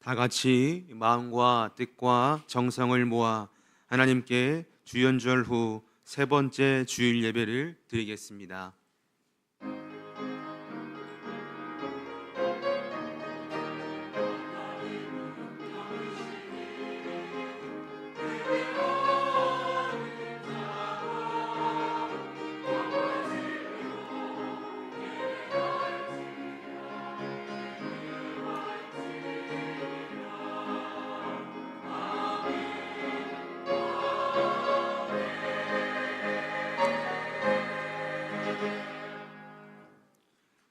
다 같이 마음과 뜻과 정성을 모아 하나님께 주연절 후 세 번째 주일 예배를 드리겠습니다.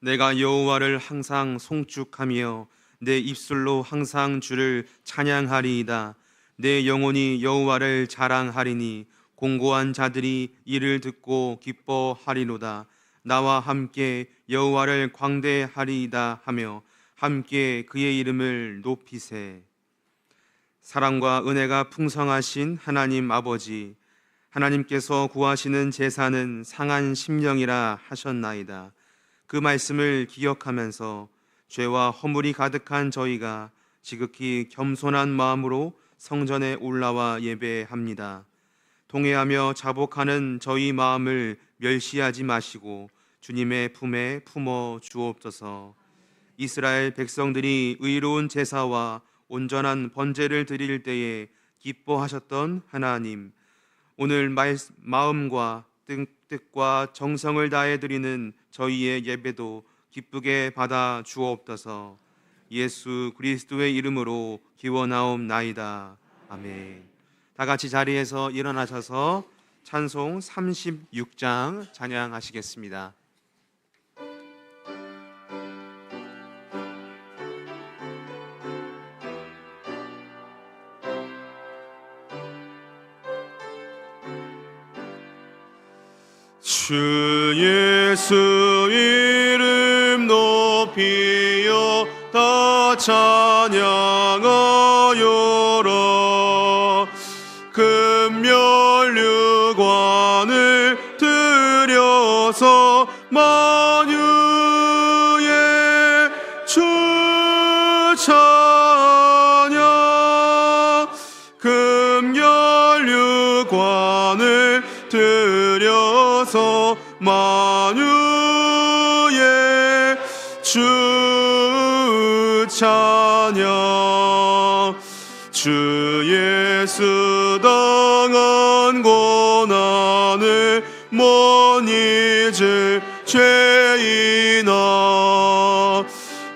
내가 여호와를 항상 송축하며 내 입술로 항상 주를 찬양하리이다. 내 영혼이 여호와를 자랑하리니 공고한 자들이 이를 듣고 기뻐하리로다. 나와 함께 여호와를 광대하리이다 하며 함께 그의 이름을 높이세. 사랑과 은혜가 풍성하신 하나님 아버지, 하나님께서 구하시는 제사는 상한 심령이라 하셨나이다. 그 말씀을 기억하면서 죄와 허물이 가득한 저희가 지극히 겸손한 마음으로 성전에 올라와 예배합니다. 통회하며 자복하는 저희 마음을 멸시하지 마시고 주님의 품에 품어 주옵소서. 이스라엘 백성들이 의로운 제사와 온전한 번제를 드릴 때에 기뻐하셨던 하나님, 오늘 마음과 뜻과 정성을 다해 드리는 저희의 예배도 기쁘게 받아 주옵소서. 예수 그리스도의 이름으로 기원하옵나이다. 아멘. 다 같이 자리에서 일어나셔서 찬송 36장 찬양하시겠습니다. 주 예수 이름 높이어 다 찬양하여라. 금면류관을 들여서 만유의 주 찬양. 금면류관을 들여서 만유의 주 찬양. 주 예수 당한 고난을 못 잊을 죄인아,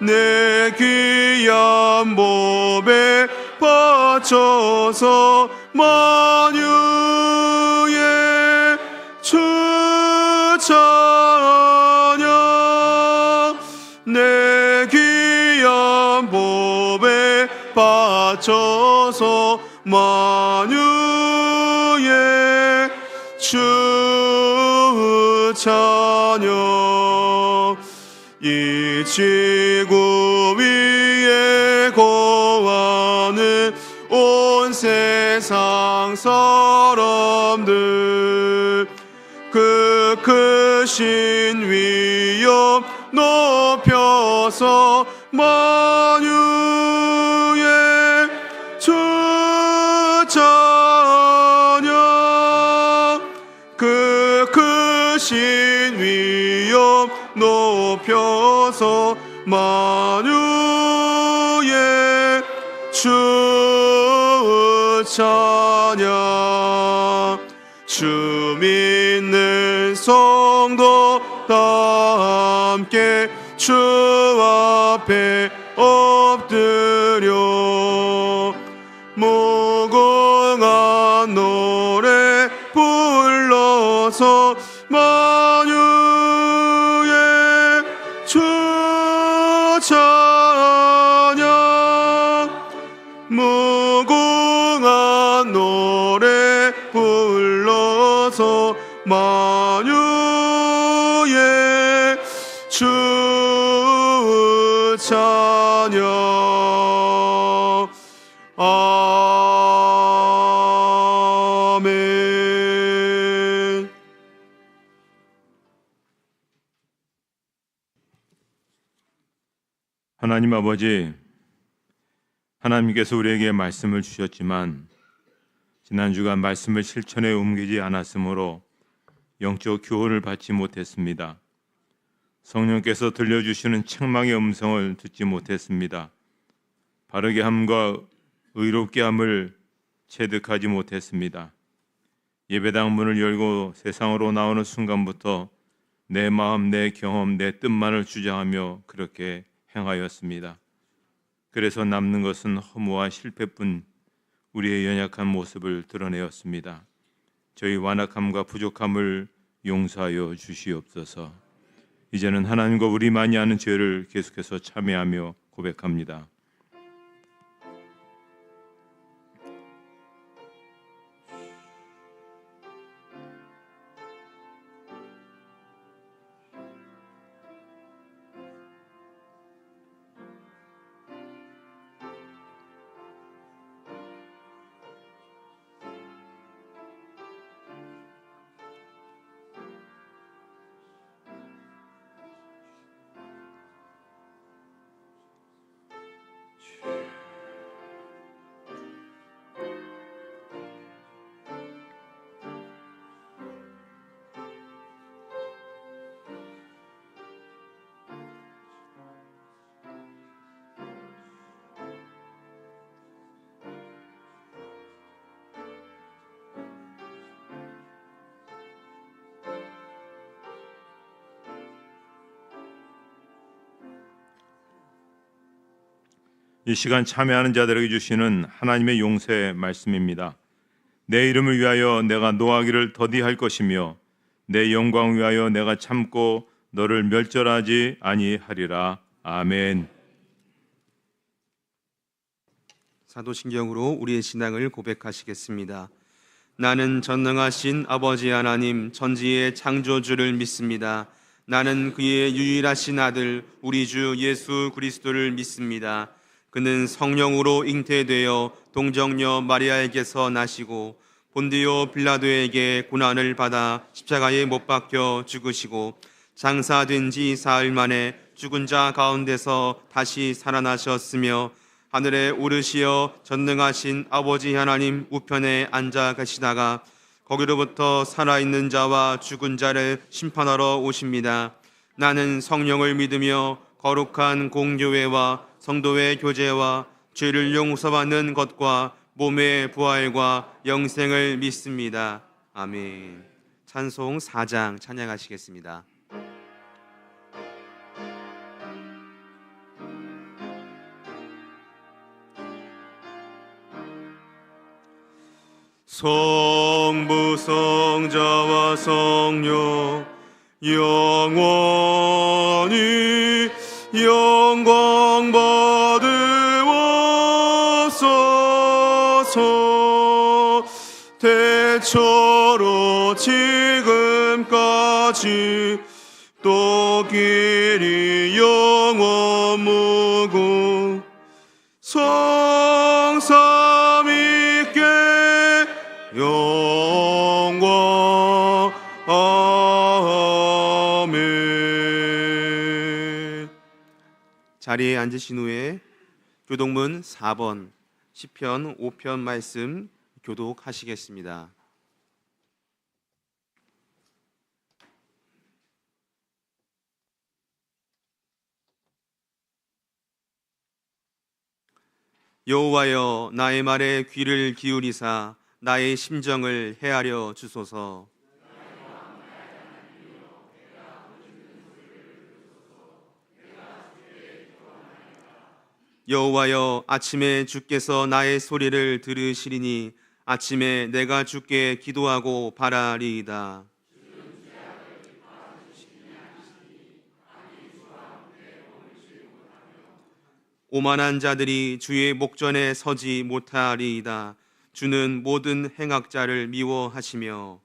내 귀한 몸에 바쳐서 만유의 주 찬양. 내 귀한 몸에 바쳐서 만유의 주 찬양. 이 지구 위에 거하는 온 세상 사람들, 그 크신 위엄 높여서 만유의 주 찬양. 그 크신 위엄 높여서 만유의 주 찬양. 주 믿는 성도 다 함께 주 앞에 엎드려 무궁한 노래 불러서 만유의 주 찬양. 무궁한 노래 불러서 만유의 주 찬양. 아멘. 하나님 아버지, 하나님께서 우리에게 말씀을 주셨지만 지난 주간 말씀을 실천에 옮기지 않았으므로 영적 교훈을 받지 못했습니다. 성령께서 들려주시는 책망의 음성을 듣지 못했습니다. 바르게 함과 의롭게 함을 체득하지 못했습니다. 예배당 문을 열고 세상으로 나오는 순간부터 내 마음, 내 경험, 내 뜻만을 주장하며 그렇게 행하였습니다. 그래서 남는 것은 허무와 실패뿐 우리의 연약한 모습을 드러내었습니다. 저희 완악함과 부족함을 용서하여 주시옵소서. 이제는 하나님과 우리만이 아는 죄를 계속해서 참회하며 고백합니다. 이 시간 참여하는 자들에게 주시는 하나님의 용서의 말씀입니다. 내 이름을 위하여 내가 노하기를 더디할 것이며 내 영광을 위하여 내가 참고 너를 멸절하지 아니하리라. 아멘. 사도신경으로 우리의 신앙을 고백하시겠습니다. 나는 전능하신 아버지 하나님 천지의 창조주를 믿습니다. 나는 그의 유일하신 아들 우리 주 예수 그리스도를 믿습니다. 그는 성령으로 잉태되어 동정녀 마리아에게서 나시고 본디오 빌라도에게 고난을 받아 십자가에 못 박혀 죽으시고 장사된 지 사흘 만에 죽은 자 가운데서 다시 살아나셨으며 하늘에 오르시어 전능하신 아버지 하나님 우편에 앉아 계시다가 거기로부터 살아있는 자와 죽은 자를 심판하러 오십니다. 나는 성령을 믿으며 거룩한 공교회와 성도의 교제와 죄를 용서받는 것과 몸의 부활과 영생을 믿습니다. 아멘. 찬송 4장 찬양하시겠습니다. 성부 성자와 성령 영원히 영광 받으옵소서. 대처로 지금까지 또 길이 영원 무궁 성삼위께 영광. 아멘. 자리에 앉으신 후에 교독문 4번 시편 5편 말씀 교독하시겠습니다. 여호와여 나의 말에 귀를 기울이사 나의 심정을 헤아려 주소서. 여호와여 아침에 주께서 나의 소리를 들으시리니 아침에 내가 주께 기도하고 바라리이다. 오만한 자들이 주의 목전에 서지 못하리이다. 주는 모든 행악자를 미워하시며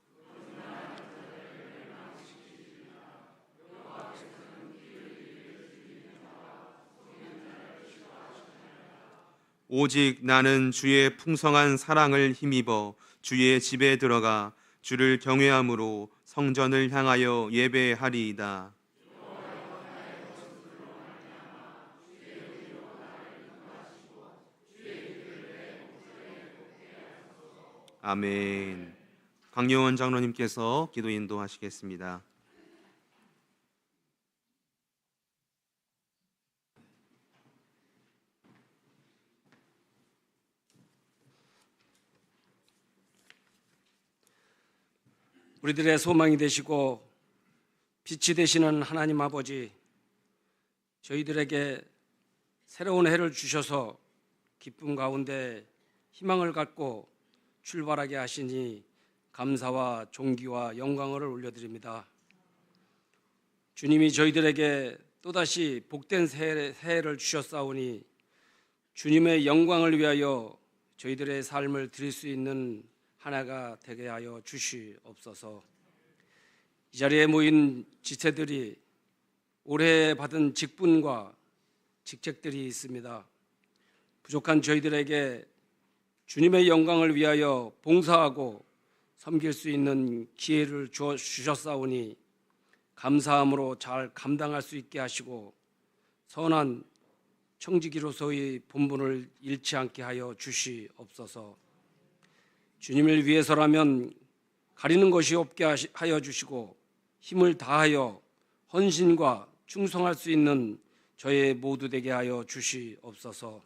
오직 나는 주의 풍성한 사랑을 힘입어 주의 집에 들어가 주를 경외함으로 성전을 향하여 예배하리이다. 아멘. 강영원 장로님께서 기도 인도하시겠습니다. 우리들의 소망이 되시고 빛이 되시는 하나님 아버지, 저희들에게 새로운 해를 주셔서 기쁨 가운데 희망을 갖고 출발하게 하시니 감사와 존귀와 영광을 올려드립니다. 주님이 저희들에게 또다시 복된 새해를 주셨사오니 주님의 영광을 위하여 저희들의 삶을 드릴 수 있는 한 해가 되게 하여 주시옵소서. 이 자리에 모인 지체들이 올해 받은 직분과 직책들이 있습니다. 부족한 저희들에게 주님의 영광을 위하여 봉사하고 섬길 수 있는 기회를 주셨사오니 감사함으로 잘 감당할 수 있게 하시고 선한 청지기로서의 본분을 잃지 않게 하여 주시옵소서. 주님을 위해서라면 가리는 것이 없게 하여 주시고 힘을 다하여 헌신과 충성할 수 있는 저희 모두 되게 하여 주시옵소서.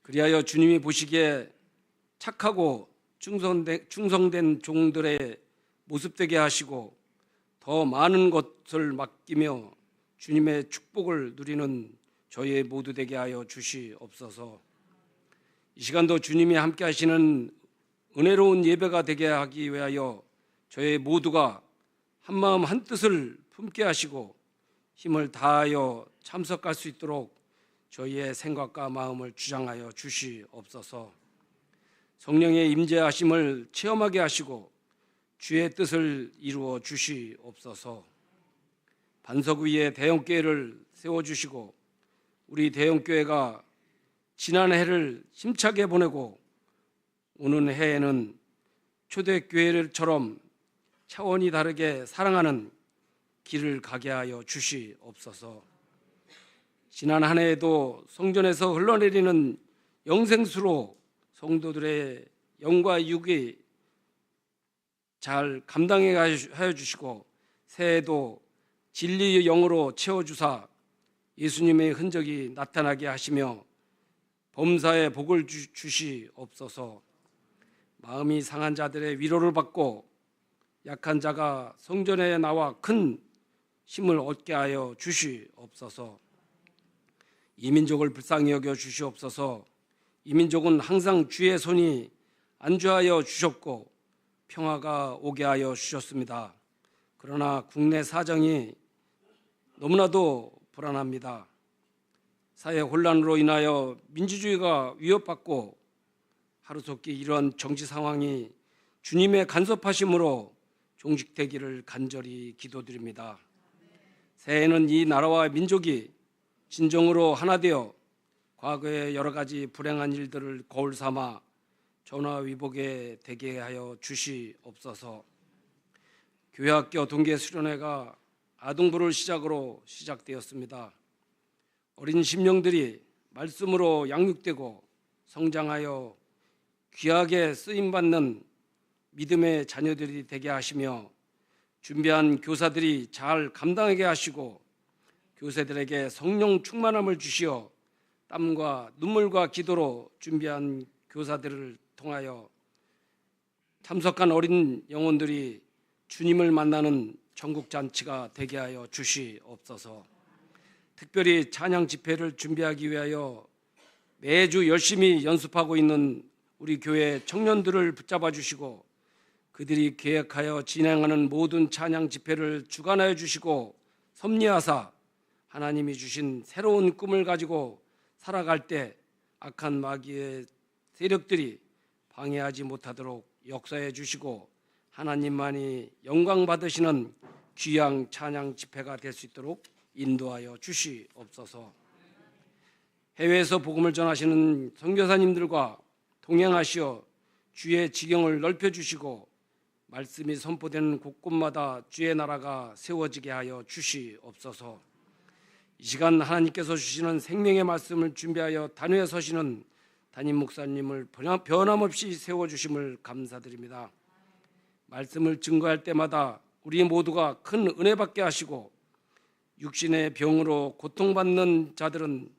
그리하여 주님이 보시기에 착하고 충성된 종들의 모습 되게 하시고 더 많은 것을 맡기며 주님의 축복을 누리는 저희 모두 되게 하여 주시옵소서. 이 시간도 주님이 함께 하시는 은혜로운 예배가 되게 하기 위하여 저희 모두가 한마음 한뜻을 품게 하시고 힘을 다하여 참석할 수 있도록 저희의 생각과 마음을 주장하여 주시옵소서. 성령의 임재하심을 체험하게 하시고 주의 뜻을 이루어 주시옵소서. 반석 위에 대형교회를 세워주시고 우리 대형교회가 지난 해를 힘차게 보내고 오는 해에는 초대교회처럼 차원이 다르게 사랑하는 길을 가게 하여 주시옵소서. 지난 한 해에도 성전에서 흘러내리는 영생수로 성도들의 영과 육이 잘 감당해 하여 주시고 새해에도 진리의 영으로 채워주사 예수님의 흔적이 나타나게 하시며 범사에 복을 주시옵소서. 마음이 상한 자들의 위로를 받고 약한 자가 성전에 나와 큰 힘을 얻게 하여 주시옵소서. 이 민족을 불쌍히 여겨 주시옵소서. 이 민족은 항상 주의 손이 안주하여 주셨고 평화가 오게 하여 주셨습니다. 그러나 국내 사정이 너무나도 불안합니다. 사회 혼란으로 인하여 민주주의가 위협받고 하루속히 이런 정치 상황이 주님의 간섭하심으로 종식되기를 간절히 기도드립니다. 새해에는 이 나라와 민족이 진정으로 하나 되어 과거의 여러 가지 불행한 일들을 거울 삼아 전화위복에 되게 하여 주시옵소서. 교회학교 동계 수련회가 아동부를 시작으로 시작되었습니다. 어린 심령들이 말씀으로 양육되고 성장하여 귀하게 쓰임받는 믿음의 자녀들이 되게 하시며 준비한 교사들이 잘 감당하게 하시고 교사들에게 성령 충만함을 주시어 땀과 눈물과 기도로 준비한 교사들을 통하여 참석한 어린 영혼들이 주님을 만나는 전국잔치가 되게 하여 주시옵소서. 특별히 찬양 집회를 준비하기 위하여 매주 열심히 연습하고 있는 우리 교회 청년들을 붙잡아 주시고 그들이 계획하여 진행하는 모든 찬양 집회를 주관하여 주시고 섭리하사 하나님이 주신 새로운 꿈을 가지고 살아갈 때 악한 마귀의 세력들이 방해하지 못하도록 역사해 주시고 하나님만이 영광 받으시는 귀한 찬양 집회가 될 수 있도록 인도하여 주시옵소서. 해외에서 복음을 전하시는 선교사님들과 동행하시어 주의 지경을 넓혀주시고 말씀이 선포되는 곳곳마다 주의 나라가 세워지게 하여 주시옵소서. 이 시간 하나님께서 주시는 생명의 말씀을 준비하여 단위에 서시는 담임 목사님을 변함없이 세워주심을 감사드립니다. 말씀을 증거할 때마다 우리 모두가 큰 은혜 받게 하시고 육신의 병으로 고통받는 자들은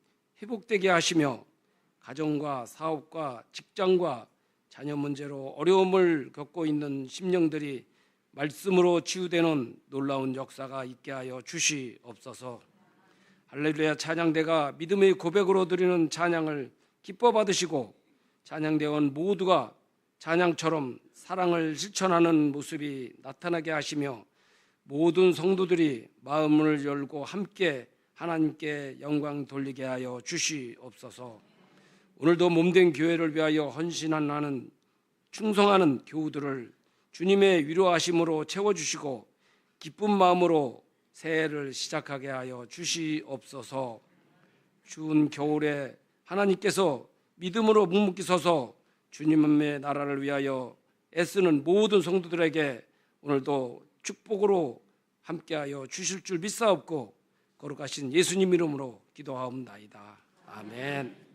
회복되게 하시며 가정과 사업과 직장과 자녀 문제로 어려움을 겪고 있는 심령들이 말씀으로 치유되는 놀라운 역사가 있게 하여 주시옵소서. 할렐루야 찬양대가 믿음의 고백으로 드리는 찬양을 기뻐 받으시고 찬양대원 모두가 찬양처럼 사랑을 실천하는 모습이 나타나게 하시며 모든 성도들이 마음을 열고 함께 하나님께 영광 돌리게 하여 주시옵소서. 오늘도 몸된 교회를 위하여 헌신하는 충성하는 교우들을 주님의 위로하심으로 채워주시고 기쁜 마음으로 새해를 시작하게 하여 주시옵소서. 추운 겨울에 하나님께서 믿음으로 묵묵히 서서 주님의 나라를 위하여 애쓰는 모든 성도들에게 오늘도 축복으로 함께하여 주실 줄 믿사옵고 거룩하신 예수님 이름으로 기도하옵나이다. 아멘.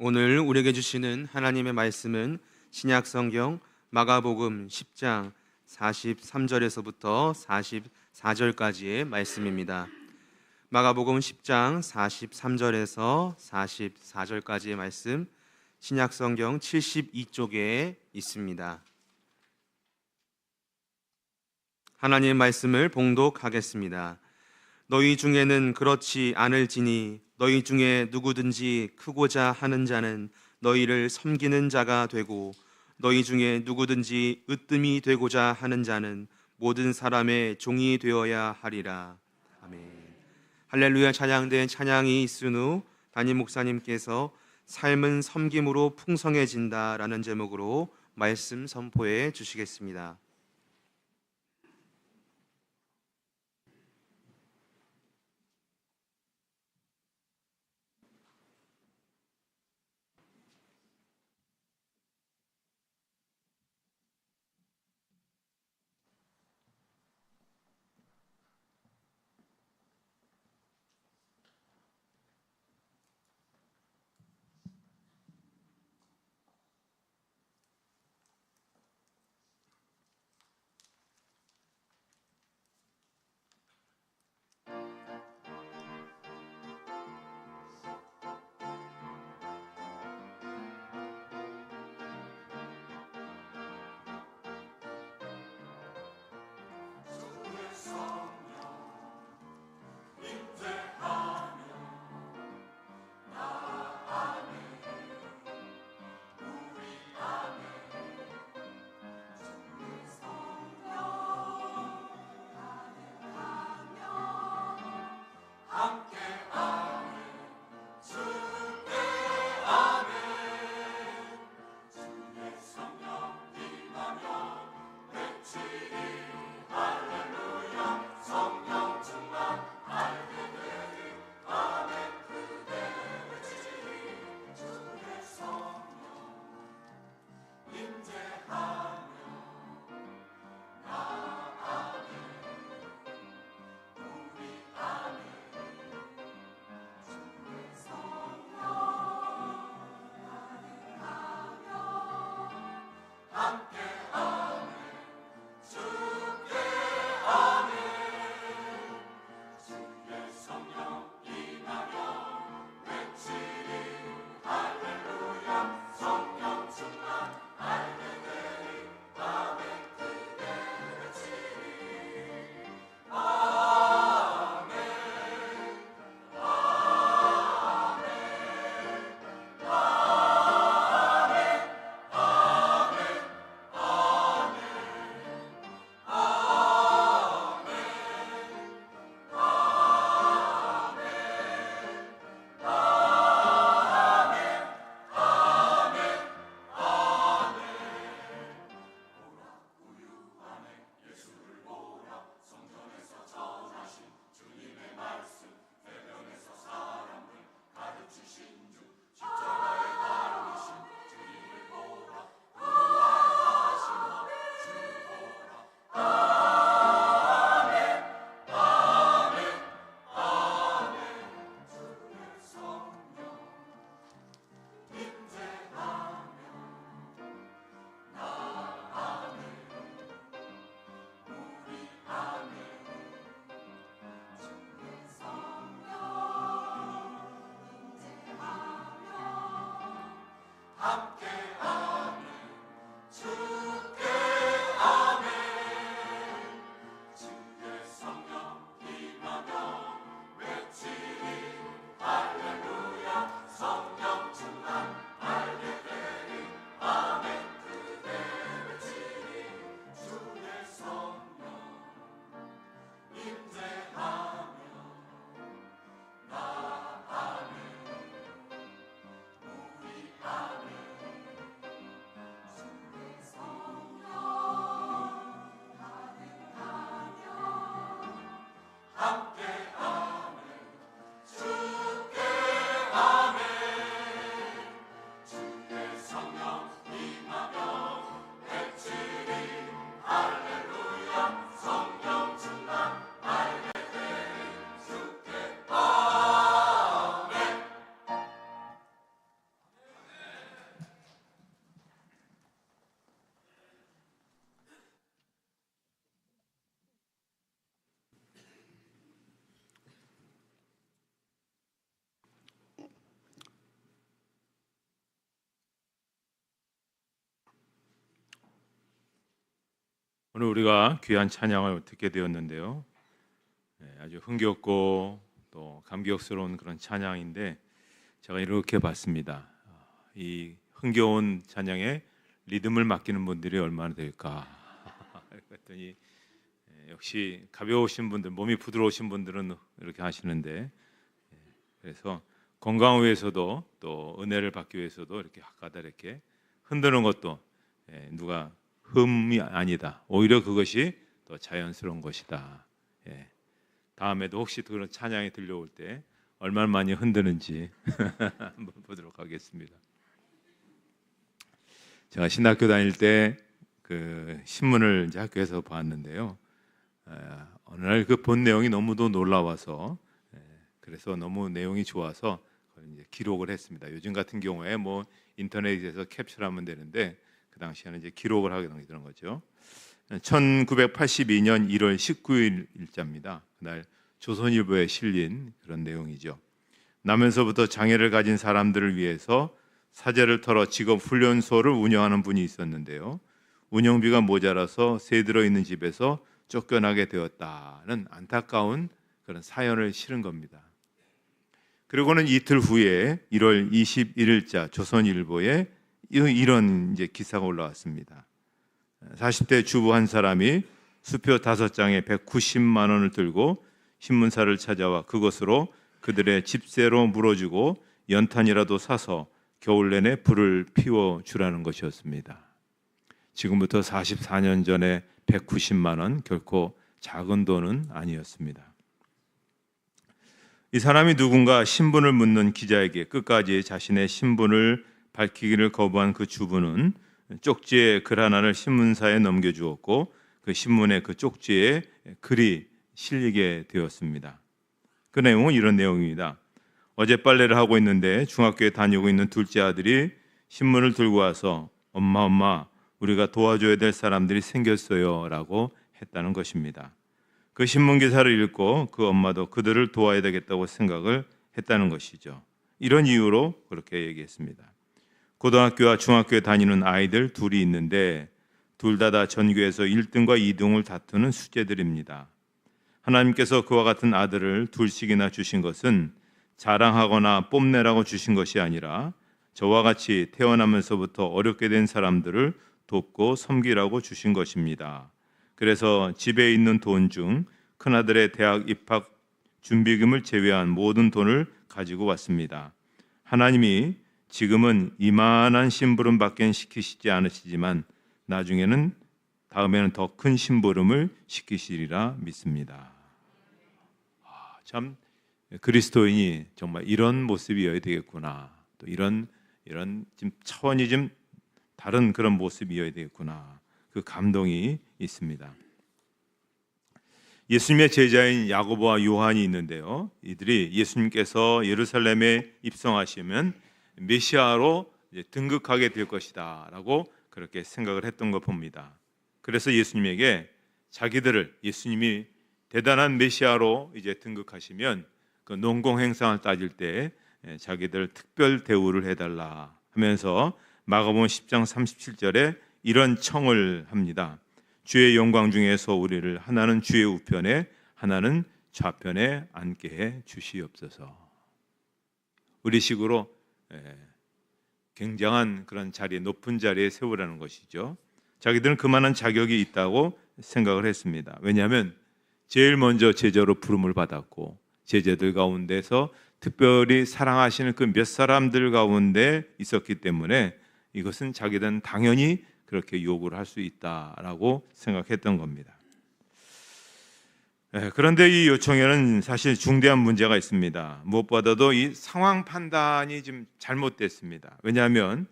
오늘 우리에게 주시는 하나님의 말씀은 신약성경 마가복음 10장 43절에서부터 44절까지의 말씀입니다. 마가복음 10장 43절에서 44절까지의 말씀, 신약성경 72쪽에 있습니다. 하나님의 말씀을 봉독하겠습니다. 너희 중에는 그렇지 않을지니 너희 중에 누구든지 크고자 하는 자는 너희를 섬기는 자가 되고 너희 중에 누구든지 으뜸이 되고자 하는 자는 모든 사람의 종이 되어야 하리라. 아멘. 할렐루야 찬양된 찬양이 있은 후 담임 목사님께서 삶은 섬김으로 풍성해진다라는 제목으로 말씀 선포해 주시겠습니다. 오늘 우리가 귀한 찬양을 듣게 되었는데요. 아주 흥겹고 또 감격스러운 그런 찬양인데 제가 이렇게 봤습니다. 이 흥겨운 찬양에 리듬을 맡기는 분들이 얼마나 될까? 그랬더니 역시 가벼우신 분들, 몸이 부드러우신 분들은 이렇게 하시는데, 그래서 건강을 위해서도 또 은혜를 받기 위해서도 이렇게 가다 이렇게 흔드는 것도 누가 흠이 아니다. 오히려 그것이 더 자연스러운 것이다. 다음에도 혹시 그런 찬양이 들려올 때 얼마나 많이 흔드는지 한번 보도록 하겠습니다. 제가 신학교 다닐 때 그 신문을 이제 학교에서 봤는데요. 어느 날 그 본 내용이 너무도 놀라워서 그래서 너무 내용이 좋아서 그걸 이제 기록을 했습니다. 요즘 같은 경우에 뭐 인터넷에서 캡처하면 되는데 그 당시에는 이제 기록을 하게 되는 거죠. 1982년 1월 19일 일자입니다. 그날 조선일보에 실린 그런 내용이죠. 나면서부터 장애를 가진 사람들을 위해서 사제를 털어 직업 훈련소를 운영하는 분이 있었는데요. 운영비가 모자라서 새 들어있는 집에서 쫓겨나게 되었다는 안타까운 그런 사연을 실은 겁니다. 그리고는 이틀 후에 1월 21일자 조선일보에 이런 이제 기사가 올라왔습니다. 40대 주부 한 사람이 수표 5장에 190만 원을 들고 신문사를 찾아와 그것으로 그들의 집세로 물어주고 연탄이라도 사서 겨울 내내 불을 피워주라는 것이었습니다. 지금부터 44년 전에 190만 원, 결코 작은 돈은 아니었습니다. 이 사람이 누군가 신분을 묻는 기자에게 끝까지 자신의 신분을 밝히기를 거부한 그 주부는 쪽지에 글 하나를 신문사에 넘겨주었고 그 신문에 그 쪽지에 글이 실리게 되었습니다. 그 내용은 이런 내용입니다. 어제 빨래를 하고 있는데 중학교에 다니고 있는 둘째 아들이 신문을 들고 와서 엄마 우리가 도와줘야 될 사람들이 생겼어요 라고 했다는 것입니다. 그 신문 기사를 읽고 그 엄마도 그들을 도와야 되겠다고 생각을 했다는 것이죠. 이런 이유로 그렇게 얘기했습니다. 고등학교와 중학교에 다니는 아이들 둘이 있는데 둘 다 전교에서 1등과 2등을 다투는 수재들입니다. 하나님께서 그와 같은 아들을 둘씩이나 주신 것은 자랑하거나 뽐내라고 주신 것이 아니라 저와 같이 태어나면서부터 어렵게 된 사람들을 돕고 섬기라고 주신 것입니다. 그래서 집에 있는 돈 중 큰아들의 대학 입학 준비금을 제외한 모든 돈을 가지고 왔습니다. 하나님이 지금은 이만한 심부름밖에 시키시지 않으시지만 나중에는 다음에는 더 큰 심부름을 시키시리라 믿습니다. 참 그리스도인이 정말 이런 모습이어야 되겠구나. 또 이런 좀 차원이 좀 다른 그런 모습이어야 되겠구나. 그 감동이 있습니다. 예수님의 제자인 야고보와 요한이 있는데요. 이들이 예수님께서 예루살렘에 입성하시면 메시아로 등극하게 될 것이다라고 그렇게 생각을 했던 걸 봅니다. 그래서 예수님에게 자기들을 예수님이 대단한 메시아로 이제 등극하시면 그 농공 행상을 따질 때 자기들 특별 대우를 해달라 하면서 마가복음 10장 37절에 이런 청을 합니다. 주의 영광 중에서 우리를 하나는 주의 우편에 하나는 좌편에 앉게 해 주시옵소서. 우리식으로 굉장한 그런 자리에, 높은 자리에 세우라는 것이죠. 자기들은 그만한 자격이 있다고 생각을 했습니다. 왜냐하면 제일 먼저 제자로 부름을 받았고 제자들 가운데서 특별히 사랑하시는 그 몇 사람들 가운데 있었기 때문에 이것은 자기들은 당연히 그렇게 요구를 할 수 있다라고 생각했던 겁니다. 그런데 이 요청에는 사실 중대한 문제가 있습니다. 무엇보다도 이 상황 판단이 좀 잘못됐습니다. 왜냐하면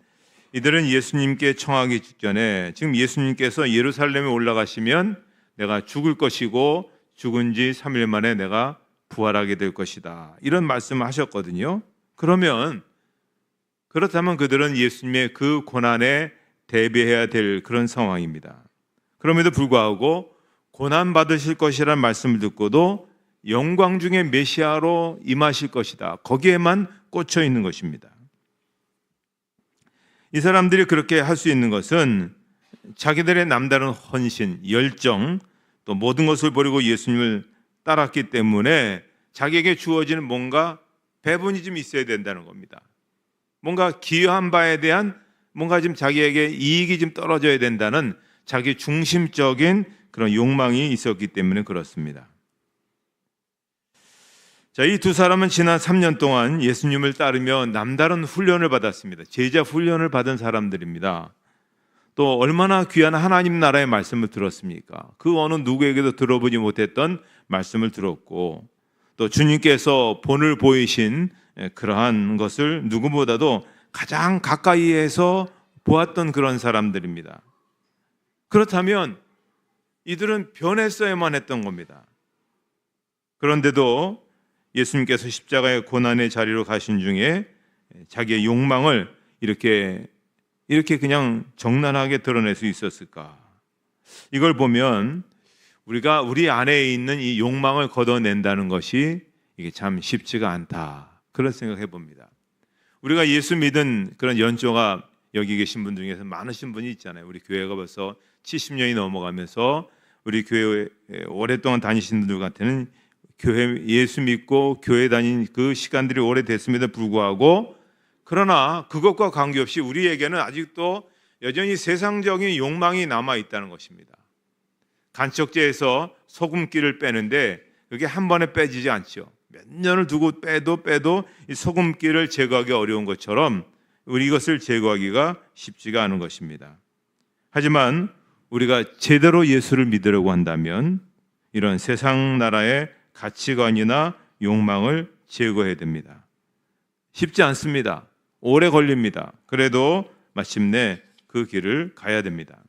이들은 예수님께 청하기 직전에 지금 예수님께서 예루살렘에 올라가시면 내가 죽을 것이고 죽은 지 3일 만에 내가 부활하게 될 것이다, 이런 말씀을 하셨거든요. 그렇다면 그들은 예수님의 그 고난에 대비해야 될 그런 상황입니다. 그럼에도 불구하고 고난 받으실 것이라는 말씀을 듣고도 영광 중에 메시아로 임하실 것이다, 거기에만 꽂혀 있는 것입니다. 이 사람들이 그렇게 할 수 있는 것은 자기들의 남다른 헌신, 열정, 또 모든 것을 버리고 예수님을 따랐기 때문에 자기에게 주어지는 뭔가 배분이 좀 있어야 된다는 겁니다. 뭔가 기여한 바에 대한 뭔가 좀 자기에게 이익이 좀 떨어져야 된다는 자기 중심적인 그런 욕망이 있었기 때문에 그렇습니다. 자, 이 두 사람은 지난 3년 동안 예수님을 따르며 남다른 훈련을 받았습니다. 제자 훈련을 받은 사람들입니다. 또 얼마나 귀한 하나님 나라의 말씀을 들었습니까? 그 어느 누구에게도 들어보지 못했던 말씀을 들었고, 또 주님께서 본을 보이신 그러한 것을 누구보다도 가장 가까이에서 보았던 그런 사람들입니다. 그렇다면 이들은 변했어야만 했던 겁니다. 그런데도 예수님께서 십자가의 고난의 자리로 가신 중에 자기의 욕망을 이렇게 그냥 정난하게 드러낼 수 있었을까? 이걸 보면 우리가 우리 안에 있는 이 욕망을 걷어낸다는 것이 이게 참 쉽지가 않다, 그런 생각해 봅니다. 우리가 예수 믿은 그런 연조가 여기 계신 분 중에서 많으신 분이 있잖아요. 우리 교회가 벌써 70년이 넘어가면서 우리 교회에 오랫동안 다니신 분들 같은 교회 예수 믿고 교회 다닌 그 시간들이 오래됐음에도 불구하고, 그러나 그것과 관계없이 우리에게는 아직도 여전히 세상적인 욕망이 남아 있다는 것입니다. 간척제에서 소금기를 빼는데 그게 한 번에 빼지지 않죠. 몇 년을 두고 빼도 이 소금기를 제거하기 어려운 것처럼 우리 이것을 제거하기가 쉽지가 않은 것입니다. 하지만 우리가 제대로 예수를 믿으려고 한다면 이런 세상 나라의 가치관이나 욕망을 제거해야 됩니다. 쉽지 않습니다. 오래 걸립니다. 그래도 마침내 그 길을 가야 됩니다.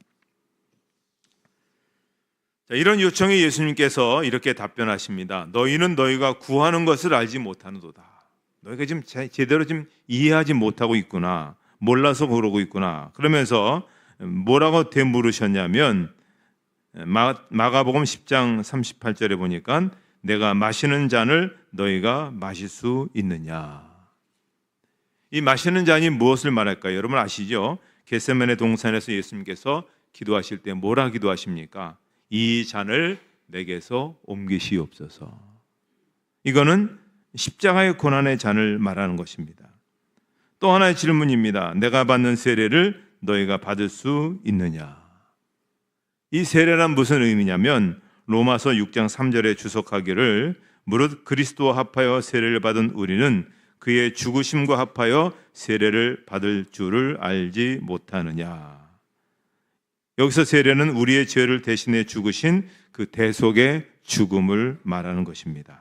자, 이런 요청에 예수님께서 이렇게 답변하십니다. 너희는 너희가 구하는 것을 알지 못하는도다. 너희가 지금 제대로 좀 이해하지 못하고 있구나. 몰라서 그러고 있구나. 그러면서 뭐라고 되물으셨냐면 마가복음 10장 38절에 보니까 내가 마시는 잔을 너희가 마실 수 있느냐. 이 마시는 잔이 무엇을 말할까요? 여러분 아시죠? 겟세마네 동산에서 예수님께서 기도하실 때 뭐라 기도하십니까? 이 잔을 내게서 옮기시옵소서. 이거는 십자가의 고난의 잔을 말하는 것입니다. 또 하나의 질문입니다. 내가 받는 세례를 너희가 받을 수 있느냐? 이 세례란 무슨 의미냐면 로마서 6장 3절에 주석하기를 무릇 그리스도와 합하여 세례를 받은 우리는 그의 죽으심과 합하여 세례를 받을 줄을 알지 못하느냐. 여기서 세례는 우리의 죄를 대신해 죽으신 그 대속의 죽음을 말하는 것입니다.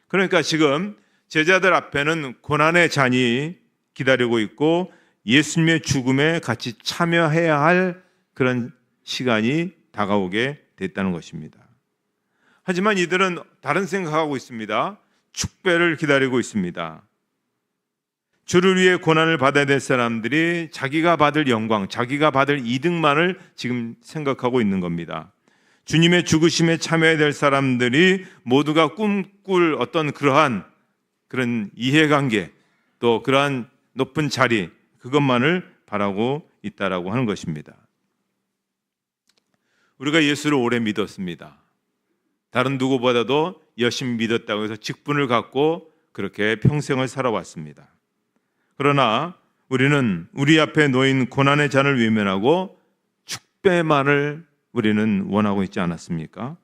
그러니까 지금 제자들 앞에는 고난의 잔이 기다리고 있고 예수님의 죽음에 같이 참여해야 할 그런 시간이 다가오게 됐다는 것입니다. 하지만 이들은 다른 생각하고 있습니다. 축배를 기다리고 있습니다. 주를 위해 고난을 받아야 될 사람들이 자기가 받을 영광, 자기가 받을 이득만을 지금 생각하고 있는 겁니다. 주님의 죽으심에 참여해야 될 사람들이 모두가 꿈꿀 어떤 그런 이해관계, 또 그러한 높은 자리, 그것만을 바라고 있다라고 하는 것입니다. 우리가 예수를 오래 믿었습니다. 다른 누구보다도 열심히 믿었다고 해서 직분을 갖고 그렇게 평생을 살아왔습니다. 그러나 우리는 우리 앞에 놓인 고난의 잔을 외면하고 축배만을 우리는 원하고 있지 않았습니까?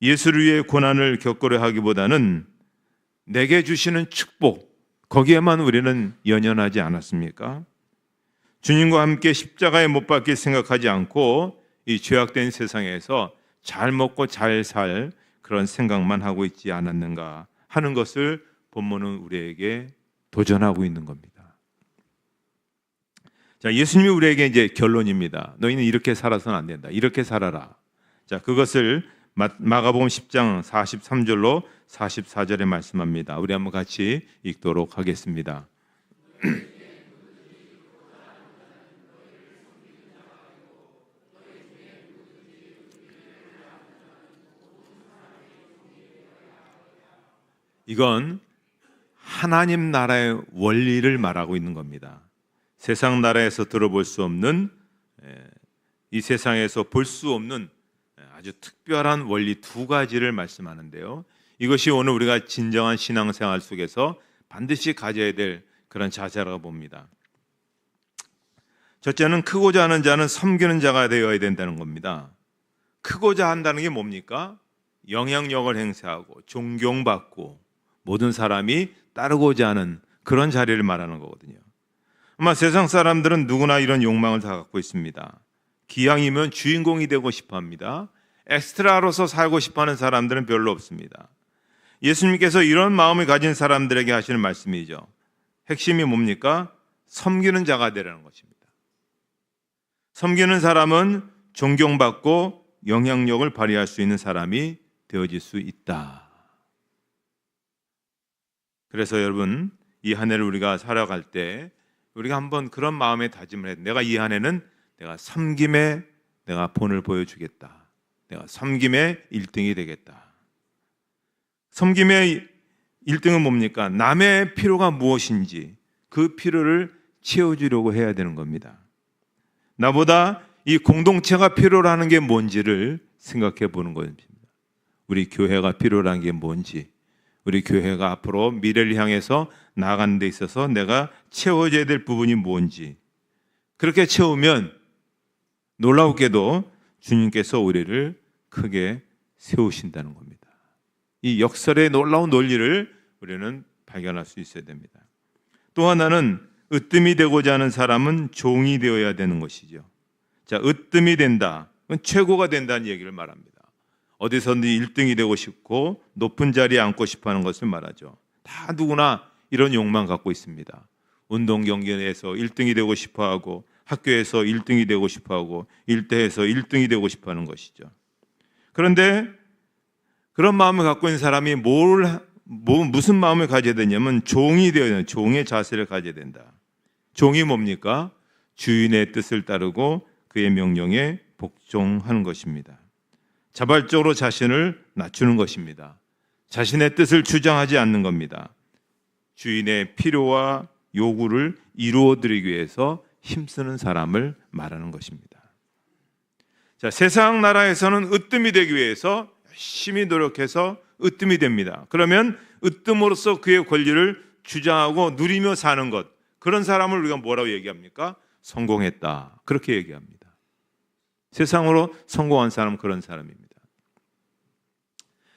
예수를 위해 고난을 겪으려 하기보다는 내게 주시는 축복, 거기에만 우리는 연연하지 않았습니까? 주님과 함께 십자가에 못 박힐 생각하지 않고 이 죄악된 세상에서 잘 먹고 잘 살 그런 생각만 하고 있지 않았는가 하는 것을 본문은 우리에게 도전하고 있는 겁니다. 자, 예수님이 우리에게 이제 결론입니다. 너희는 이렇게 살아서는 안 된다. 이렇게 살아라. 자, 그것을 마가복음 10장 43절로 44절에 말씀합니다. 우리 한번 같이 읽도록 하겠습니다. 이건 하나님 나라의 원리를 말하고 있는 겁니다. 세상 나라에서 들어볼 수 없는, 이 세상에서 볼 수 없는 아주 특별한 원리 두 가지를 말씀하는데요. 이것이 오늘 우리가 진정한 신앙생활 속에서 반드시 가져야 될 그런 자세라고 봅니다. 첫째는 크고자 하는 자는 섬기는 자가 되어야 된다는 겁니다. 크고자 한다는 게 뭡니까? 영향력을 행사하고 존경받고 모든 사람이 따르고자 하는 그런 자리를 말하는 거거든요. 아마 세상 사람들은 누구나 이런 욕망을 다 갖고 있습니다. 기왕이면 주인공이 되고 싶어 합니다. 엑스트라로서 살고 싶어 하는 사람들은 별로 없습니다. 예수님께서 이런 마음을 가진 사람들에게 하시는 말씀이죠. 핵심이 뭡니까? 섬기는 자가 되라는 것입니다. 섬기는 사람은 존경받고 영향력을 발휘할 수 있는 사람이 되어질 수 있다. 그래서 여러분, 이 한 해를 우리가 살아갈 때 우리가 한번 그런 마음의 다짐을 해야 돼. 내가 이 한 해는 내가 섬김에 내가 본을 보여주겠다. 내가 섬김의 1등이 되겠다. 섬김의 1등은 뭡니까? 남의 필요가 무엇인지 그 필요를 채워주려고 해야 되는 겁니다. 나보다 이 공동체가 필요로 게 뭔지를 생각해 보는 것입니다. 우리 교회가 필요한 게 뭔지, 우리 교회가 앞으로 미래를 향해서 나아가는 데 있어서 내가 채워줘야 될 부분이 뭔지, 그렇게 채우면 놀라우게도 주님께서 우리를 크게 세우신다는 겁니다. 이 역설의 놀라운 논리를 우리는 발견할 수 있어야 됩니다. 또 하나는 으뜸이 되고자 하는 사람은 종이 되어야 되는 것이죠. 자, 으뜸이 된다, 그건 최고가 된다는 얘기를 말합니다. 어디서든지 1등이 되고 싶고 높은 자리에 앉고 싶어하는 것을 말하죠. 다 누구나 이런 욕망 갖고 있습니다. 운동 경기에서 1등이 되고 싶어하고 학교에서 1등이 되고 싶어하고 일대에서 1등이 되고 싶어하는 것이죠. 그런데 그런 마음을 갖고 있는 사람이 무슨 마음을 가져야 되냐면 종이 되어야 되는, 종의 자세를 가져야 된다. 종이 뭡니까? 주인의 뜻을 따르고 그의 명령에 복종하는 것입니다. 자발적으로 자신을 낮추는 것입니다. 자신의 뜻을 주장하지 않는 겁니다. 주인의 필요와 요구를 이루어드리기 위해서 힘쓰는 사람을 말하는 것입니다. 자, 세상 나라에서는 으뜸이 되기 위해서 열심히 노력해서 으뜸이 됩니다. 그러면 으뜸으로써 그의 권리를 주장하고 누리며 사는 것, 그런 사람을 우리가 뭐라고 얘기합니까? 성공했다, 그렇게 얘기합니다. 세상으로 성공한 사람은 그런 사람입니다.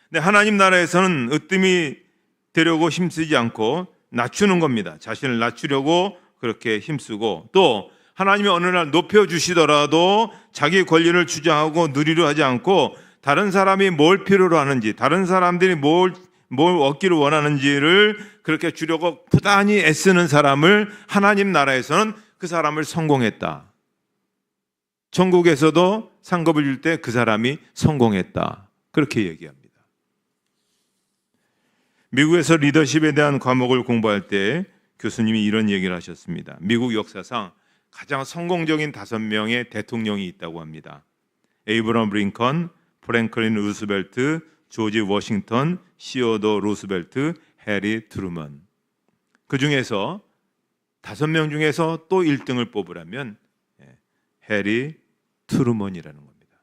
근데 하나님 나라에서는 으뜸이 되려고 힘쓰지 않고 낮추는 겁니다. 자신을 낮추려고 그렇게 힘쓰고, 또 하나님이 어느 날 높여주시더라도 자기 권리를 주장하고 누리려 하지 않고 다른 사람이 뭘 필요로 하는지, 다른 사람들이 뭘 얻기를 원하는지를 그렇게 주려고 부단히 애쓰는 사람을 하나님 나라에서는 그 사람을 성공했다, 천국에서도 상급을 줄 때 그 사람이 성공했다, 그렇게 얘기합니다. 미국에서 리더십에 대한 과목을 공부할 때 교수님이 이런 얘기를 하셨습니다. 미국 역사상 가장 성공적인 5명의 대통령이 있다고 합니다. 에이브러함 링컨, 프랭클린 루스벨트, 조지 워싱턴, 시어도 루스벨트, 해리 트루먼. 그 중에서 5명 중에서 또 1등을 뽑으라면 해리 트루먼이라는 겁니다.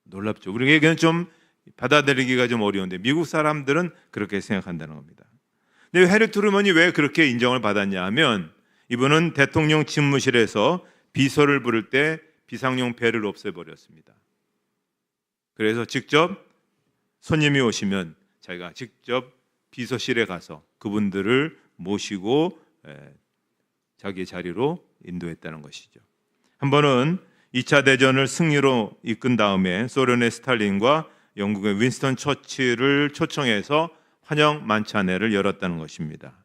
놀랍죠. 우리에게는 좀 받아들이기가 좀 어려운데 미국 사람들은 그렇게 생각한다는 겁니다. 근데 해리 트루먼이 왜 그렇게 인정을 받았냐 하면 이분은 대통령 집무실에서 비서를 부를 때 비상용 배를 없애버렸습니다. 그래서 직접 손님이 오시면 자기가 직접 비서실에 가서 그분들을 모시고 자기 자리로 인도했다는 것이죠. 한 번은 2차 대전을 승리로 이끈 다음에 소련의 스탈린과 영국의 윈스턴 처칠을 초청해서 환영 만찬회를 열었다는 것입니다.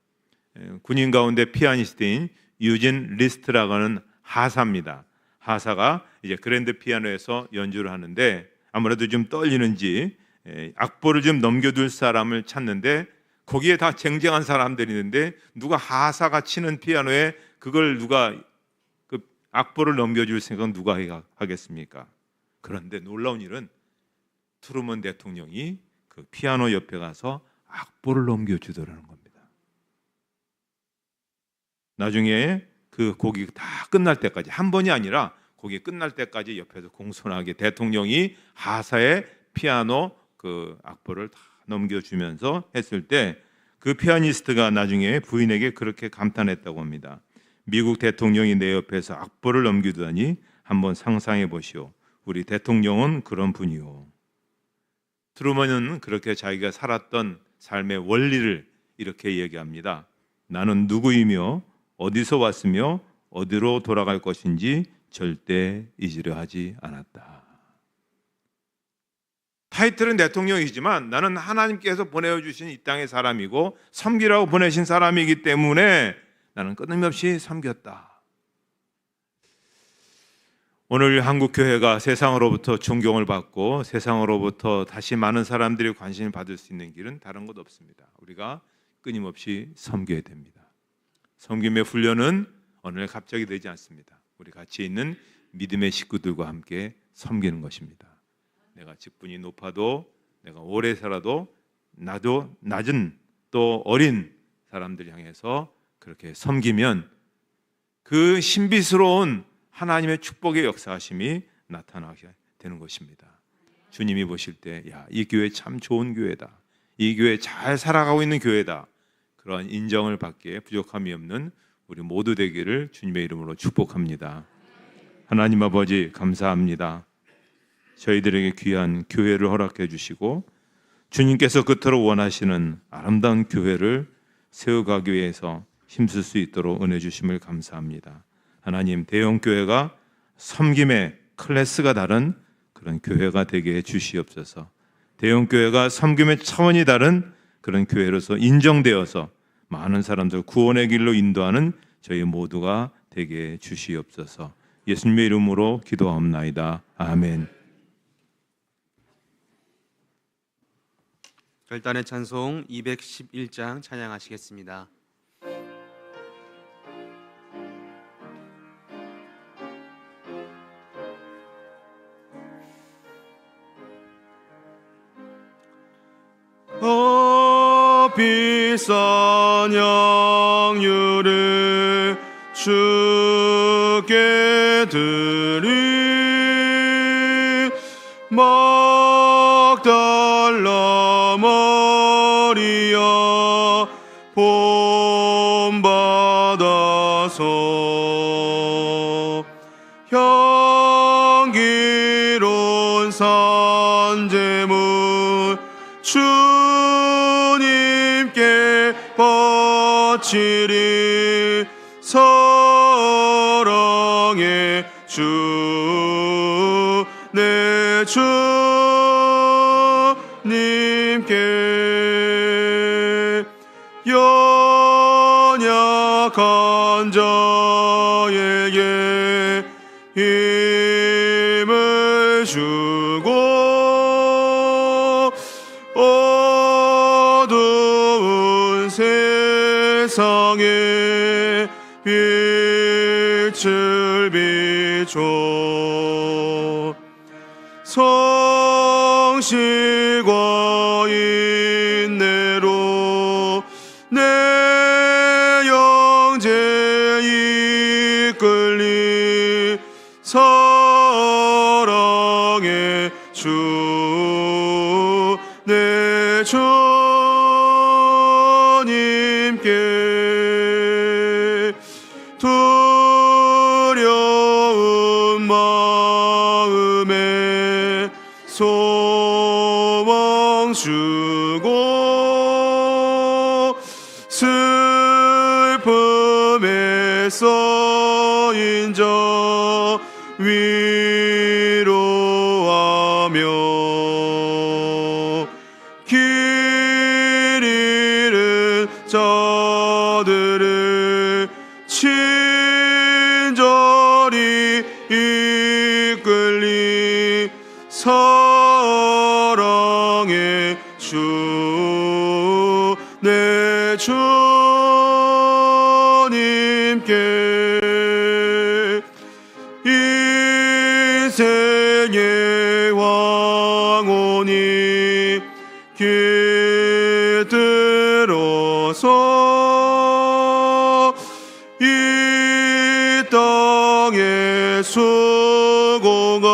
군인 가운데 피아니스트인 유진 리스트라고 하는 하사입니다. 하사가 이제 그랜드 피아노에서 연주를 하는데 아무래도 좀 떨리는지 악보를 좀 넘겨둘 사람을 찾는데 거기에 다 쟁쟁한 사람들이 있는데 누가 하사가 치는 피아노에 그걸 누가 그 악보를 넘겨줄 생각은 누가 하겠습니까? 그런데 놀라운 일은 트루먼 대통령이 그 피아노 옆에 가서 악보를 넘겨주더라는 겁니다. 나중에 그 곡이 다 끝날 때까지 한 번이 아니라 곡이 끝날 때까지 옆에서 공손하게 대통령이 하사의 피아노 그 악보를 다 넘겨주면서 했을 때 그 피아니스트가 나중에 부인에게 그렇게 감탄했다고 합니다. 미국 대통령이 내 옆에서 악보를 넘기다니 한번 상상해 보시오. 우리 대통령은 그런 분이오. 트루먼은 그렇게 자기가 살았던 삶의 원리를 이렇게 얘기합니다. 나는 누구이며 어디서 왔으며 어디로 돌아갈 것인지 절대 잊으려 하지 않았다. 타이틀은 대통령이지만 나는 하나님께서 보내주신 이 땅의 사람이고 섬기라고 보내신 사람이기 때문에 나는 끊임없이 섬겼다. 오늘 한국교회가 세상으로부터 존경을 받고 세상으로부터 다시 많은 사람들이 관심을 받을 수 있는 길은 다른 것 없습니다. 우리가 끊임없이 섬겨야 됩니다. 섬김의 훈련은 어느 날 갑자기 되지 않습니다. 우리 같이 있는 믿음의 식구들과 함께 섬기는 것입니다. 내가 직분이 높아도 내가 오래 살아도 나도 낮은 또 어린 사람들 향해서 그렇게 섬기면 그 신비스러운 하나님의 축복의 역사하심이 나타나게 되는 것입니다. 주님이 보실 때 야, 이 교회 참 좋은 교회다. 이 교회 잘 살아가고 있는 교회다. 그러한 인정을 받기에 부족함이 없는 우리 모두 되기를 주님의 이름으로 축복합니다. 하나님 아버지 감사합니다. 저희들에게 귀한 교회를 허락해 주시고 주님께서 그토록 원하시는 아름다운 교회를 세워가기 위해서 힘쓸 수 있도록 은혜 주심을 감사합니다. 하나님, 대형 교회가 섬김의 클래스가 다른 그런 교회가 되게 해 주시옵소서. 대형 교회가 섬김의 차원이 다른 그런 교회로서 인정되어서 많은 사람들 구원의 길로 인도하는 저희 모두가 되게 해 주시옵소서. 예수님의 이름으로 기도하옵나이다. 아멘. 결단의 찬송 211장 찬양하시겠습니다. 비싼 양유를 주께 드리 막달라 마리아 본받아서 향기로운 산제물 주님께 바치리 사랑의 주 내 주님께 연약한 자에게 힘을 주고 어두운 세상에 빛을 비춰 성실과 인내로 내 영제 주님께 두려운 마음에 소망 주고 슬픔에 쌓인 자 위로하며 길 잃은 자들을 친절히 이끌리 사랑의 주 내 주님께 인생의 왕혼이 깃들어서 이 땅의 수고가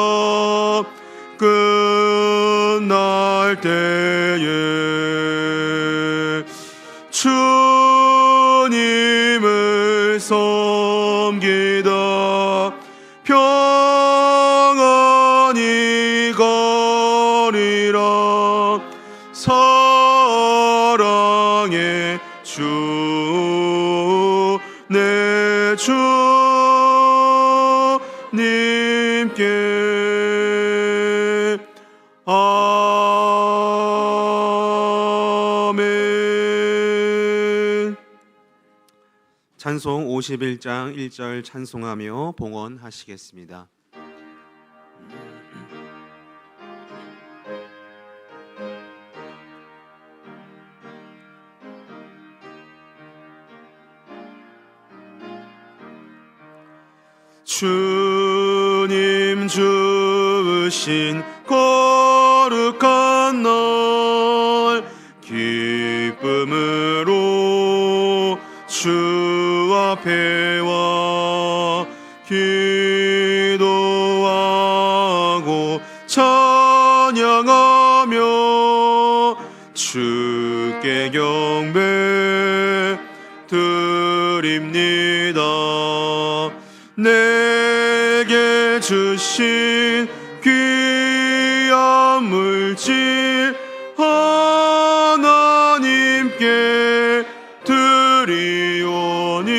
끝날 때에 주님을 섬기다 평안히 가리라 사랑의 주 내 주님께 아멘. 찬송 51장 1절 찬송하며 봉헌하시겠습니다. 주님 주신 거룩한 날 기쁨으로 주 앞에 와 기도하고 찬양하며 주께 경배 드립니다. 내게 주신 귀한 물질 하나님께 드리오니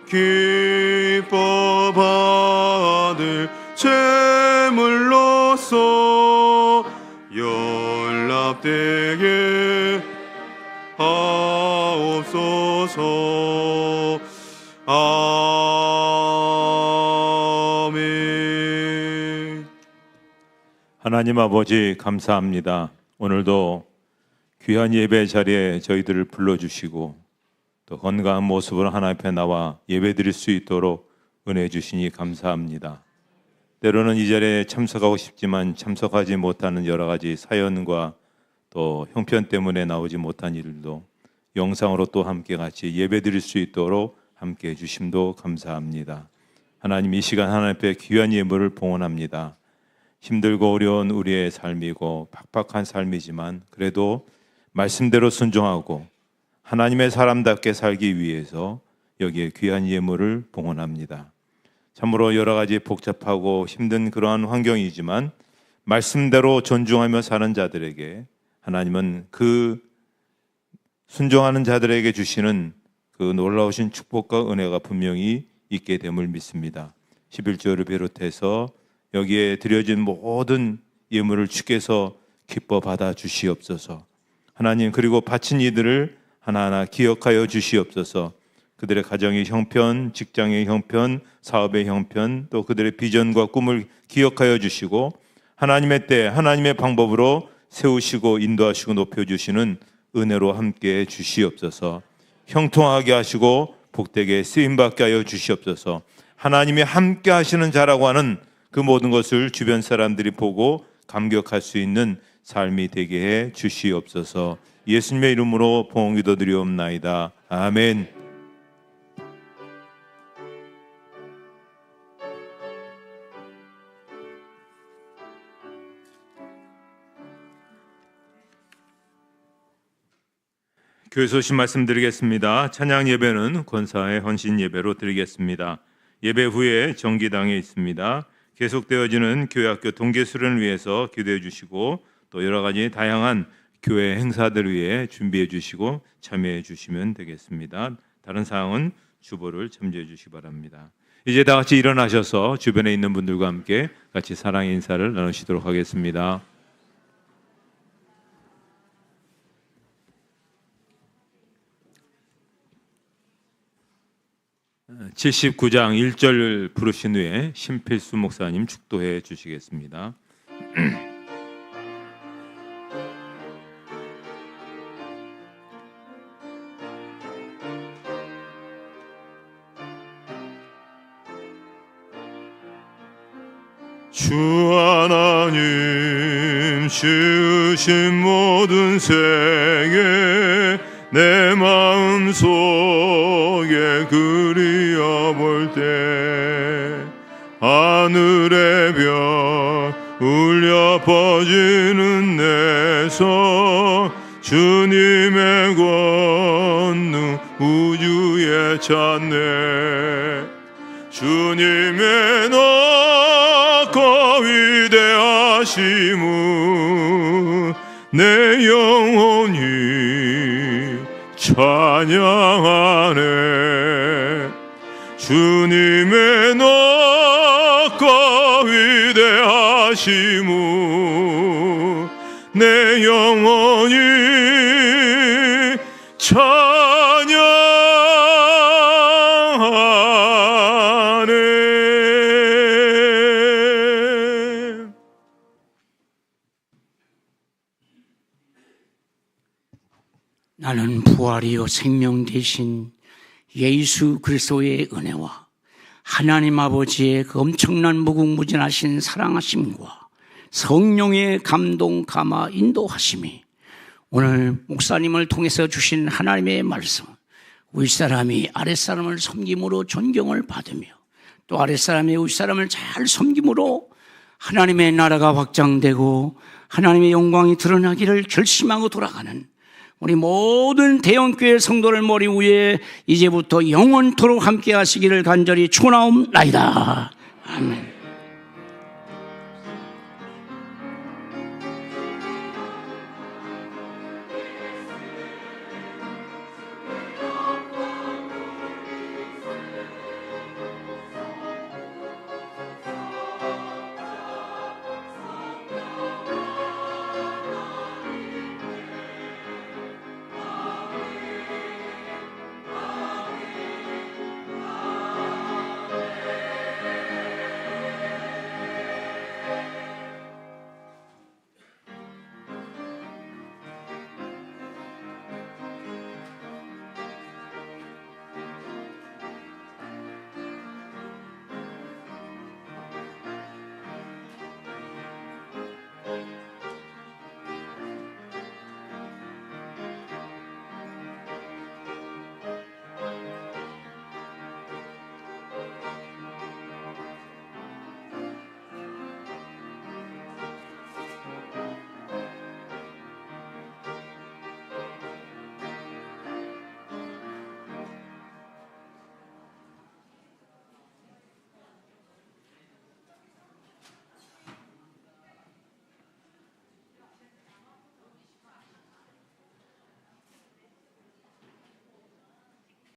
기뻐 받을 제물로서 연락되게 하옵소서. 아멘. 하나님 아버지 감사합니다. 오늘도 귀한 예배 자리에 저희들을 불러주시고 또 건강한 모습으로 하나님 앞에 나와 예배드릴 수 있도록 은혜 주시니 감사합니다. 때로는 이 자리에 참석하고 싶지만 참석하지 못하는 여러 가지 사연과 또 형편 때문에 나오지 못한 일도 영상으로 또 함께 같이 예배드릴 수 있도록 함께 해주심도 감사합니다. 하나님, 이 시간 하나님 앞에 귀한 예물을 봉헌합니다. 힘들고 어려운 우리의 삶이고 팍팍한 삶이지만 그래도 말씀대로 순종하고 하나님의 사람답게 살기 위해서 여기에 귀한 예물을 봉헌합니다. 참으로 여러 가지 복잡하고 힘든 그러한 환경이지만 말씀대로 존중하며 사는 자들에게 하나님은 그 순종하는 자들에게 주시는 그 놀라우신 축복과 은혜가 분명히 있게 됨을 믿습니다. 11조를 비롯해서 여기에 드려진 모든 예물을 주께서 기뻐 받아 주시옵소서. 하나님, 그리고 바친 이들을 하나하나 기억하여 주시옵소서. 그들의 가정의 형편, 직장의 형편, 사업의 형편, 또 그들의 비전과 꿈을 기억하여 주시고 하나님의 때, 하나님의 방법으로 세우시고 인도하시고 높여주시는 은혜로 함께해 주시옵소서. 형통하게 하시고 복되게 쓰임받게 하여 주시옵소서. 하나님이 함께 하시는 자라고 하는 그 모든 것을 주변 사람들이 보고 감격할 수 있는 삶이 되게 해 주시옵소서. 예수님의 이름으로 봉헌기도 드리옵나이다. 아멘. 교회 소식 말씀드리겠습니다. 찬양 예배는 권사의 헌신 예배로 드리겠습니다. 예배 후에 정기당에 있습니다. 계속되어지는 교회학교 동계 수련을 위해서 기도해 주시고 또 여러 가지 다양한 교회 행사들을 위해 준비해 주시고 참여해 주시면 되겠습니다. 다른 사항은 주보를 참조해 주시기 바랍니다. 이제 다 같이 일어나셔서 주변에 있는 분들과 함께 같이 사랑의 인사를 나누시도록 하겠습니다. 79장 1절 부르신 후에 심필수 목사님 축도해 주시겠습니다. 주 하나님 지으신 모든 세계 내 마음속에 그리어볼 때 하늘의 별 울려 퍼지는 내성 주님의 권능 우주에 찾네. 주님의 높고 위대하심은 내 영혼이 찬양하네. 주님의 높고 위대하심은 내 영혼이 찬양하네. 나는 부활이요 생명 되신 예수 그리스도의 은혜와 하나님 아버지의 그 엄청난 무궁무진하신 사랑하심과 성령의 감동, 감화, 인도하심이 오늘 목사님을 통해서 주신 하나님의 말씀, 윗사람이 아랫사람을 섬김으로 존경을 받으며 또 아랫사람이 윗사람을 잘 섬김으로 하나님의 나라가 확장되고 하나님의 영광이 드러나기를 결심하고 돌아가는 우리 모든 대형교회 성도를 머리 위에 이제부터 영원토록 함께 하시기를 간절히 축원하옵나이다. 아멘.